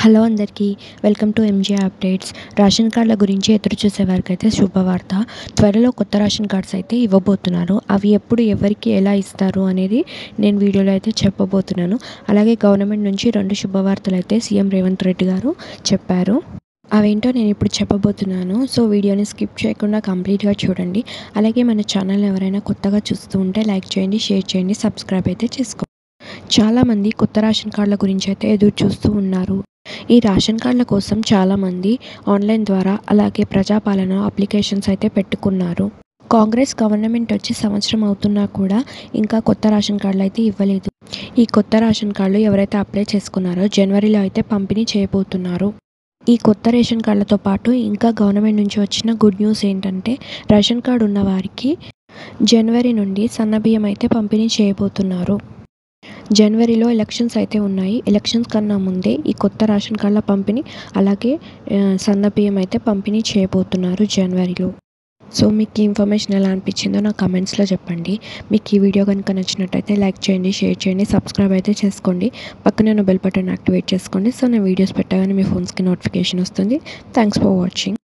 Hello అందరికీ welcome to M J updates. Ration కార్డుల గురించి ఎదురు చూసేవారికైతే శుభవార్త. త్వరలో కొత్త రేషన్ కార్డ్స్ అయితే ఇవ్వబోతున్నారు. అవి ఎప్పుడు ఎవరికి ఎలా ఇస్తారు అనేది నేను వీడియోలో అయితే చెప్పబోతున్నాను. అలాగే గవర్నమెంట్ నుంచి 2 శుభవార్తలు అయితే సీఎం రేవంత్ రెడ్డి గారు చెప్పారు. అవేంటో నేను ఇప్పుడు చెప్పబోతున్నాను. సో వీడియోని స్కిప్ చేయకుండా కంప్లీట్గా చూడండి. అలాగే మన ఛానల్ని ఎవరైనా కొత్తగా చూస్తూ ఉంటే లైక్ చేయండి, షేర్ చేయండి, సబ్స్క్రైబ్ అయితే చేసుకోండి. చాలామంది కొత్త రేషన్ కార్డుల గురించి అయితే ఎదురు చూస్తూ ఉన్నారు. ఈ రేషన్ కార్డుల కోసం చాలామంది ఆన్లైన్ ద్వారా అలాగే ప్రజాపాలన అప్లికేషన్స్ అయితే పెట్టుకున్నారు. కాంగ్రెస్ గవర్నమెంట్ వచ్చి సంవత్సరం అవుతున్నా కూడా ఇంకా కొత్త రేషన్ కార్డులు అయితే ఇవ్వలేదు. ఈ కొత్త రేషన్ కార్డులు ఎవరైతే అప్లై చేసుకున్నారో జనవరిలో అయితే పంపిణీ చేయబోతున్నారు. ఈ కొత్త రేషన్ కార్డులతో పాటు ఇంకా గవర్నమెంట్ నుంచి వచ్చిన గుడ్ న్యూస్ ఏంటంటే రేషన్ కార్డు ఉన్న వారికి జనవరి నుండి సన్నబియ్యం అయితే పంపిణీ చేయబోతున్నారు. జనవరిలో ఎలక్షన్స్ అయితే ఉన్నాయి. ఎలక్షన్స్ కన్నా ముందే ఈ కొత్త రేషన్ కార్డుల పంపిణీ అలాగే సన్నబియ్యం అయితే పంపిణీ చేయబోతున్నారు జనవరిలో. సో మీకు ఈ ఇన్ఫర్మేషన్ ఎలా అనిపించిందో నా కమెంట్స్లో చెప్పండి. మీకు ఈ వీడియో కనుక నచ్చినట్టయితే లైక్ చేయండి, షేర్ చేయండి, సబ్స్క్రైబ్ అయితే చేసుకోండి. పక్కనే ఉన్న బెల్ బటన్ యాక్టివేట్ చేసుకోండి. సో నేను వీడియోస్ పెట్టగానే మీ ఫోన్స్కి నోటిఫికేషన్ వస్తుంది. Thanks for watching.